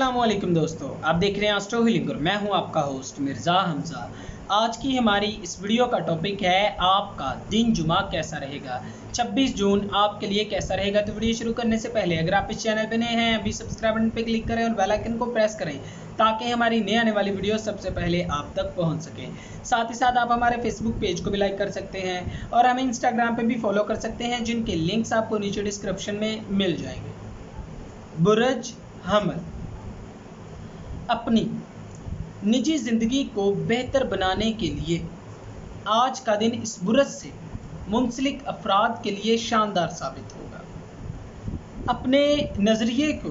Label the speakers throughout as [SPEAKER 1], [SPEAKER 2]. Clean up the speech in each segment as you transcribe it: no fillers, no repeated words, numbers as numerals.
[SPEAKER 1] अस्सलाम वालेकुम दोस्तों, आप देख रहे हैं एस्ट्रो हीलिंग और मैं हूं आपका होस्ट मिर्ज़ा हमज़ा। आज की हमारी इस वीडियो का टॉपिक है आपका दिन जुमा कैसा रहेगा। 26 जून आपके लिए कैसा रहेगा। तो वीडियो शुरू करने से पहले अगर आप इस चैनल पे नए हैं अभी सब्सक्राइब बटन पे क्लिक करें और बेल आइकन को प्रेस करें ताकि हमारी नई आने वाली वीडियो सबसे पहले आप तक पहुंच सके। साथ ही साथ आप हमारे फेसबुक पेज को भी लाइक कर सकते हैं और हमें इंस्टाग्राम पे भी फॉलो कर सकते हैं, जिनके लिंक्स आपको नीचे डिस्क्रिप्शन में मिल जाएंगे। बुर्ज हमल, अपनी निजी ज़िंदगी को बेहतर बनाने के लिए आज का दिन इस बुरज से मुंसलिक अफराद के लिए शानदार साबित होगा। अपने नज़रिए को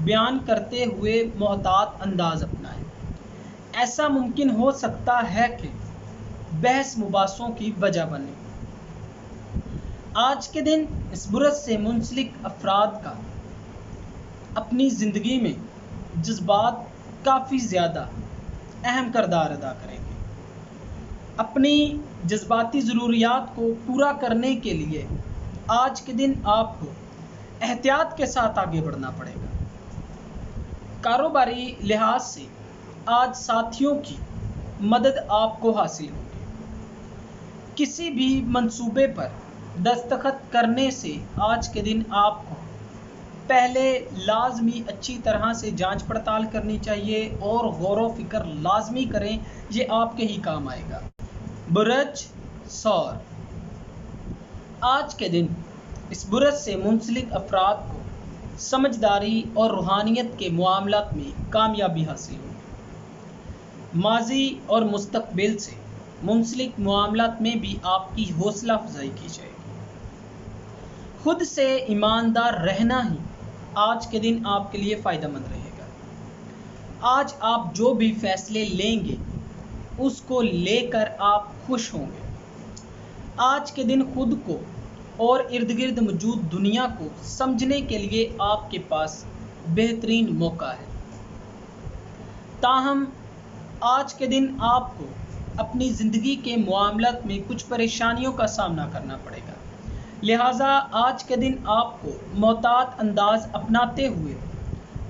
[SPEAKER 1] बयान करते हुए मोहतात अंदाज अपनाएं। ऐसा मुमकिन हो सकता है कि बहस मुबासों की वजह बने। आज के दिन इस बुरज से मुंसलिक अफराद का अपनी ज़िंदगी में जज्बात काफ़ी ज़्यादा अहम किरदार अदा करेंगे। अपनी जज्बाती ज़रूरियात को पूरा करने के लिए आज के दिन आपको एहतियात के साथ आगे बढ़ना पड़ेगा। कारोबारी लिहाज से आज साथियों की मदद आपको हासिल होगी। किसी भी मंसूबे पर दस्तखत करने से आज के दिन आपको पहले लाजमी अच्छी तरह से जांच पड़ताल करनी चाहिए और गौर व फिक्र लाजमी करें, ये आपके ही काम आएगा। बुरज सौर, आज के दिन इस बुरज से मुंसलिक अफराद को समझदारी और रूहानियत के मामलात में कामयाबी हासिल होगी। माजी और मुस्तकबिल से मुंसलिक मामलात में भी आपकी हौसला अफजाई की जाएगी। खुद से ईमानदार रहना ही आज के दिन आपके लिए फ़ायदेमंद रहेगा। आज आप जो भी फैसले लेंगे उसको लेकर आप खुश होंगे। आज के दिन खुद को और इर्द गिर्द मौजूद दुनिया को समझने के लिए आपके पास बेहतरीन मौका है। ताहम आज के दिन आपको अपनी ज़िंदगी के मामलात में कुछ परेशानियों का सामना करना पड़ेगा। लिहाजा आज के दिन आपको मोहतात अंदाज अपनाते हुए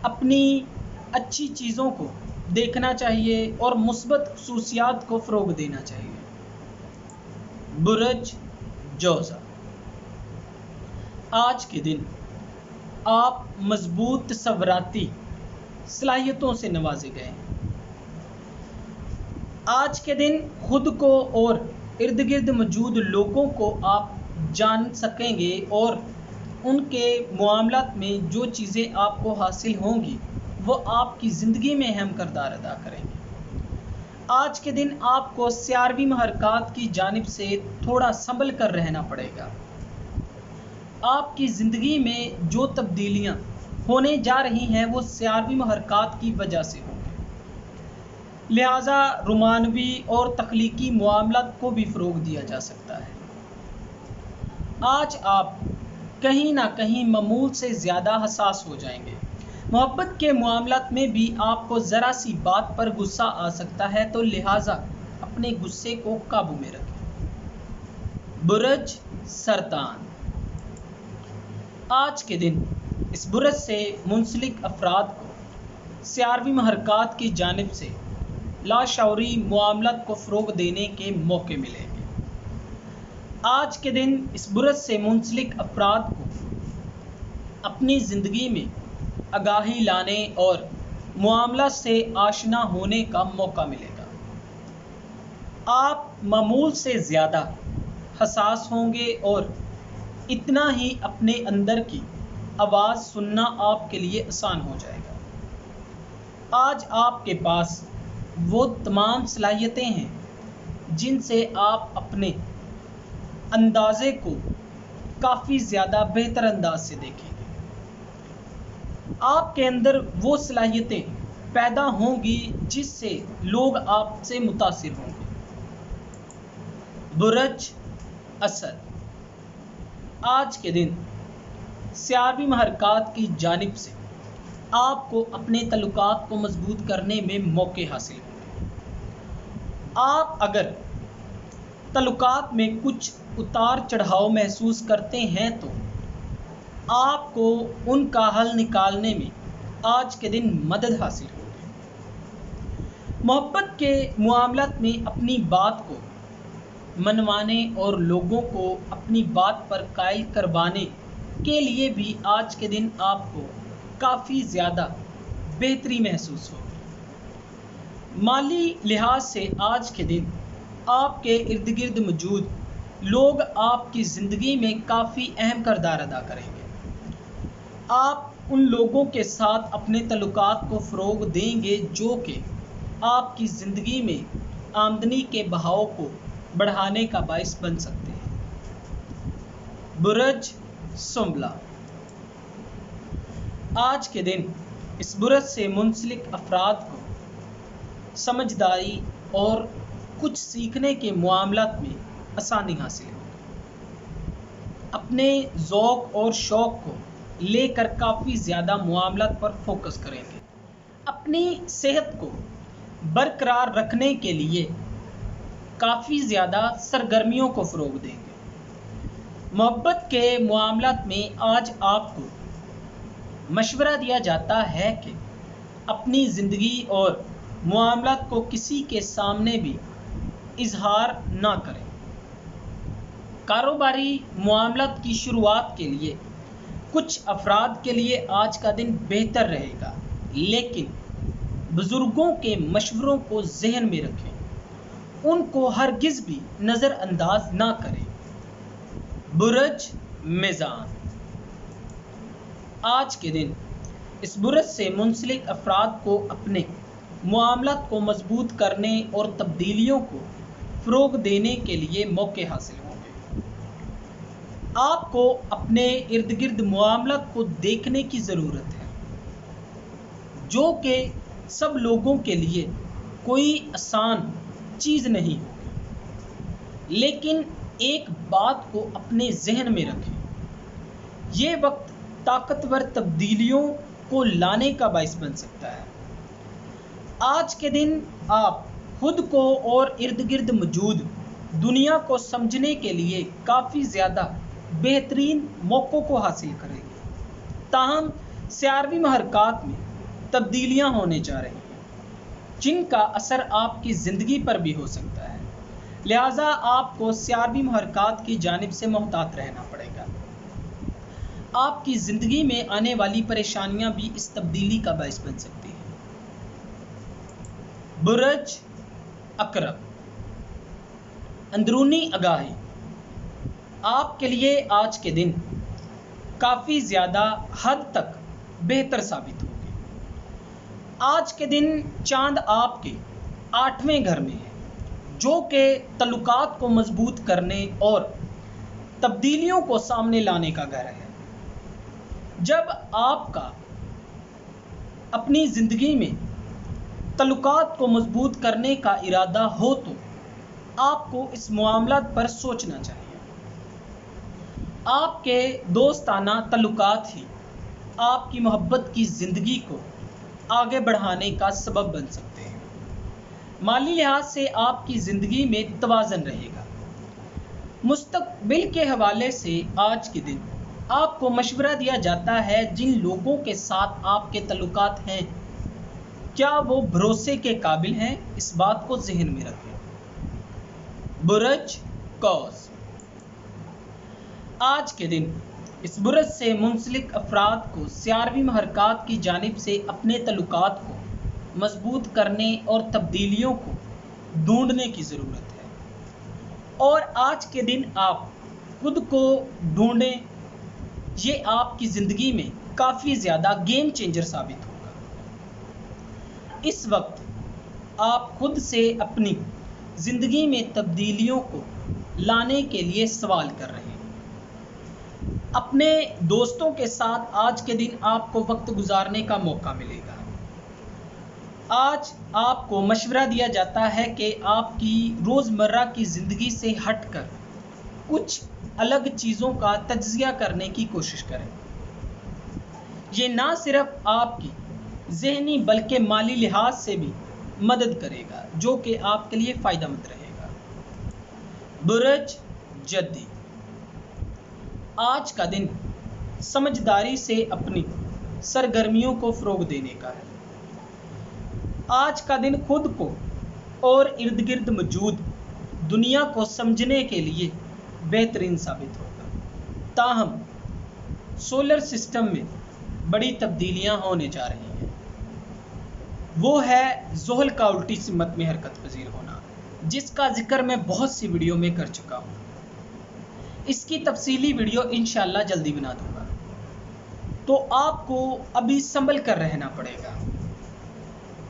[SPEAKER 1] अपनी अच्छी चीज़ों को देखना चाहिए और मुस्बत खुसूसियात को फ़रोग देना चाहिए। बुरज जोज़ा, आज के दिन आप मजबूत तसव्वुराती सलाहियतों से नवाजे गए हैं। आज के दिन खुद को और इर्द गिर्द मौजूद लोगों को आप जान सकेंगे और उनके मामलात में जो चीज़ें आपको हासिल होंगी वो आपकी ज़िंदगी में अहम किरदार अदा करेंगे। आज के दिन आपको सियारवी महरकात की जानिब से थोड़ा संभल कर रहना पड़ेगा। आपकी ज़िंदगी में जो तब्दीलियाँ होने जा रही हैं वो सियारवी महरकात की वजह से होंगी। लिहाजा रोमानवी और तख्लीकी मामलात को भी फ़रोग दिया जा सकता है। आज आप कहीं ना कहीं मामूल से ज़्यादा हसास हो जाएंगे। मोहब्बत के मामलात में भी आपको ज़रा सी बात पर गुस्सा आ सकता है, तो लिहाजा अपने गुस्से को काबू में रखें। बुरज सरतान, आज के दिन इस बुरज से मुंसलिक अफराद को सियारवी महरकात की जानिब से लाशऊरी मामलात को फ़रोग देने के मौके मिलेंगे। आज के दिन इस बुरज से मुंसलिक अफराद को अपनी ज़िंदगी में आगाही लाने और मामला से आशना होने का मौका मिलेगा। आप मामूल से ज़्यादा हसास होंगे और इतना ही अपने अंदर की आवाज़ सुनना आपके लिए आसान हो जाएगा। आज आपके पास वो तमाम सलाहियतें हैं जिनसे आप अपने अंदाज़े को काफ़ी ज़्यादा बेहतर अंदाज से देखेंगे। आपके अंदर वो सलाहियतें पैदा होंगी जिससे लोग आपसे मुतासिर होंगे। बुरज असद, आज के दिन सियारवी महरकात की जानिब से आपको अपने तल्लुकात को मजबूत करने में मौके हासिल होंगे। आप अगर तल्लुकात में कुछ उतार चढ़ाव महसूस करते हैं तो आपको उनका हल निकालने में آج کے دن مدد حاصل ہوگی۔ محبت کے معاملات میں اپنی بات کو منوانے اور لوگوں کو اپنی بات پر قائل کروانے کے لیے بھی آج کے دن آپ کو کافی زیادہ بہتری محسوس ہوگی۔ مالی لحاظ سے آج کے دن آپ کے ارد گرد موجود لوگ آپ کی زندگی میں کافی اہم کردار ادا کریں گے۔ آپ ان لوگوں کے ساتھ اپنے تعلقات کو فروغ دیں گے جو کہ آپ کی زندگی میں آمدنی کے بہاؤ کو بڑھانے کا باعث بن سکتے ہیں۔ برج سنبلہ، آج کے دن اس برج سے منسلک افراد کو سمجھداری اور کچھ سیکھنے کے معاملات میں آسانی حاصل ہوگی۔ اپنے ذوق اور شوق کو لے کر کافی زیادہ معاملات پر فوکس کریں گے۔ اپنی صحت کو برقرار رکھنے کے لیے کافی زیادہ سرگرمیوں کو فروغ دیں گے۔ محبت کے معاملات میں آج آپ کو مشورہ دیا جاتا ہے کہ اپنی زندگی اور معاملات کو کسی کے سامنے بھی اظہار نہ کریں۔ کاروباری معاملات کی شروعات کے لیے کچھ افراد کے لیے آج کا دن بہتر رہے گا، لیکن بزرگوں کے مشوروں کو ذہن میں رکھیں، ان کو ہرگز بھی نظر انداز نہ کریں۔ برج میزان، آج کے دن اس برج سے منسلک افراد کو اپنے معاملات کو مضبوط کرنے اور تبدیلیوں کو فروغ دینے کے لیے موقع حاصل ہوں گے۔ آپ کو اپنے ارد گرد معاملات کو دیکھنے کی ضرورت ہے، جو کہ سب لوگوں کے لیے کوئی آسان چیز نہیں ہوگی، لیکن ایک بات کو اپنے ذہن میں رکھیں، یہ وقت طاقتور تبدیلیوں کو لانے کا باعث بن سکتا ہے۔ آج کے دن آپ خود کو اور ارد گرد موجود دنیا کو سمجھنے کے لیے کافی زیادہ بہترین موقعوں کو حاصل کریں گے، تاہم سیاروی محرکات میں تبدیلیاں ہونے جا رہی ہیں جن کا اثر آپ کی زندگی پر بھی ہو سکتا ہے، لہٰذا آپ کو سیاروی محرکات کی جانب سے محتاط رہنا پڑے گا۔ آپ کی زندگی میں آنے والی پریشانیاں بھی اس تبدیلی کا باعث بن سکتی ہیں۔ برج عقرب، اندرونی آگاہی، آپ کے لیے آج کے دن کافی زیادہ حد تک بہتر ثابت ہوگی۔ آج کے دن چاند آپ کے 8ویں گھر میں ہے، جو کہ تعلقات کو مضبوط کرنے اور تبدیلیوں کو سامنے لانے کا گھر ہے۔ جب آپ کا اپنی زندگی میں تعلقات کو مضبوط کرنے کا ارادہ ہو تو آپ کو اس معاملات پر سوچنا چاہیے۔ آپ کے دوستانہ تعلقات ہی آپ کی محبت کی زندگی کو آگے بڑھانے کا سبب بن سکتے ہیں۔ مالی لحاظ سے آپ کی زندگی میں توازن رہے گا۔ مستقبل کے حوالے سے آج کے دن آپ کو مشورہ دیا جاتا ہے جن لوگوں کے ساتھ آپ کے تعلقات ہیں، کیا وہ بھروسے کے قابل ہیں، اس بات کو ذہن میں رکھیں۔ برج قوس، آج کے دن اس برج سے منسلک افراد کو سیاروی محرکات کی جانب سے اپنے تعلقات کو مضبوط کرنے اور تبدیلیوں کو ڈھونڈنے کی ضرورت ہے، اور آج کے دن آپ خود کو ڈھونڈیں، یہ آپ کی زندگی میں کافی زیادہ گیم چینجر ثابت ہوگا۔ اس وقت آپ خود سے اپنی زندگی میں تبدیلیوں کو لانے کے لیے سوال کر رہے ہیں۔ اپنے دوستوں کے ساتھ آج کے دن آپ کو وقت گزارنے کا موقع ملے گا۔ آج آپ کو مشورہ دیا جاتا ہے کہ آپ کی روزمرہ کی زندگی سے ہٹ کر کچھ الگ چیزوں کا تجزیہ کرنے کی کوشش کریں۔ یہ نہ صرف آپ کی ذہنی بلکہ مالی لحاظ سے بھی مدد کرے گا، جو کہ آپ کے لیے فائدہ مند رہے گا۔ برج جدی، آج کا دن سمجھداری سے اپنی सरगर्मियों को फ़रोग़ देने का है। आज का दिन खुद को और इर्द गिर्द मौजूद दुनिया को समझने के लिए बेहतरीन साबित होगा। ताहम सोलर सिस्टम में बड़ी तब्दीलियां होने जा रही हैं। वो है ज़ोहल का उल्टी सिमत में हरकत पजीर होना, जिसका जिक्र मैं बहुत सी वीडियो में कर चुका हूँ। इसकी तफसीली वीडियो इंशाअल्लाह जल्दी बना दूंगा, तो आपको अभी संभल कर रहना पड़ेगा।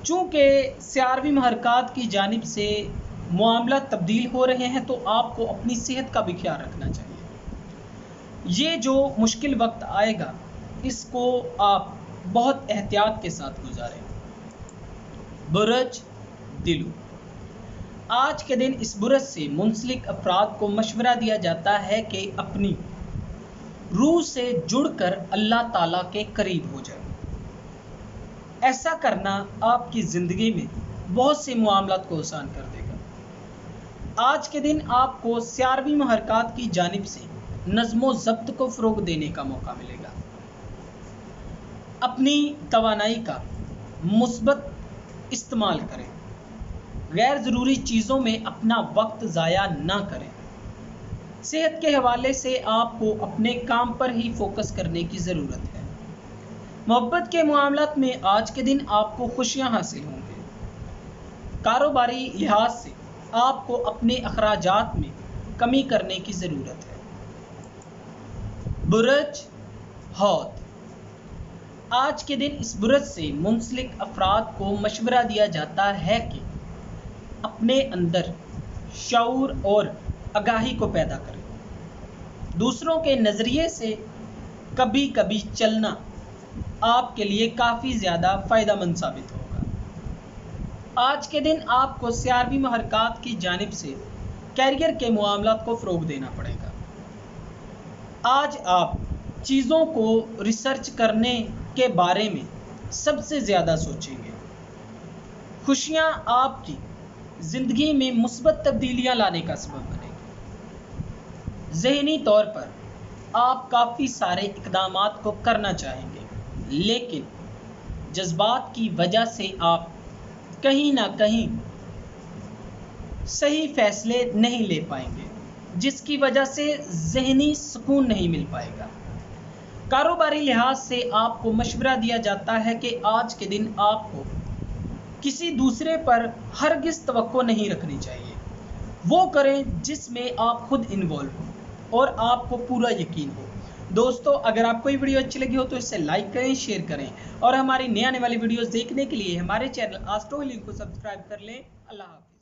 [SPEAKER 1] चूँकि सियारवी महरकात की जानिब से मामला तब्दील हो रहे हैं, तो आपको अपनी सेहत का भी ख्याल रखना चाहिए। ये जो मुश्किल वक्त आएगा, इसको आप बहुत एहतियात के साथ गुजारें। बुरज दिलू, आज के दिन इस बुरज से मुंसलिक अफराद को मशवरा दिया जाता है कि अपनी रूह से जुड़कर अल्लाह ताला के करीब हो जाए। ऐसा करना आपकी ज़िंदगी में बहुत से मामलात को आसान कर देगा। आज के दिन आपको सियारवी महरकात की जानिब से नज़्म व ज़ब्त को फ़रोग़ देने का मौका मिलेगा। अपनी तवानाई का मुस्बत इस्तेमाल करें। गैर ज़रूरी चीज़ों में अपना वक्त ज़ाया ना करें। सेहत के हवाले से आपको अपने काम पर ही फोकस करने की ज़रूरत है। मोहब्बत के मामलात में आज के दिन आपको खुशियां हासिल होंगी। कारोबारी लिहाज से आपको अपने अखराजात में कमी करने की ज़रूरत है। बुरज हौद, आज के दिन इस बुरज से मुंसलिक अफराद को मशवरा दिया जाता है कि अपने अंदर शऊर और आगाही को पैदा करें। दूसरों के नज़रिए से कभी कभी चलना आपके लिए काफ़ी ज़्यादा फ़ायदेमंद साबित होगा। आज के दिन आपको सियारवी महरकात की जानिब से कैरियर के मामलात को फ़रोग़ देना पड़ेगा। आज आप चीज़ों को रिसर्च करने के बारे में सबसे ज़्यादा सोचेंगे। खुशियाँ आपकी ज़िंदगी में मुस्बत तब्दीलियाँ लाने का सबब बनेगी। ज़हनी तौर पर आप काफ़ी सारे इक़दामात को करना चाहेंगे, लेकिन जज्बात की वजह से आप कहीं ना कहीं सही फैसले नहीं ले पाएंगे, जिसकी वजह से ज़हनी सुकून नहीं मिल पाएगा। कारोबारी लिहाज से आपको मशवरा दिया जाता है कि आज के दिन आपको किसी दूसरे पर हरगिज़ तवक्को नहीं रखनी चाहिए। वो करें जिसमें आप खुद इन्वॉल्व हो और आपको पूरा यकीन हो। दोस्तों, अगर आपको ये वीडियो अच्छी लगी हो तो इसे लाइक करें, शेयर करें और हमारी नई आने वाली वीडियोस देखने के लिए हमारे चैनल एस्ट्रो हीलिंग को सब्सक्राइब कर लें। अल्लाह हाफ़िज़।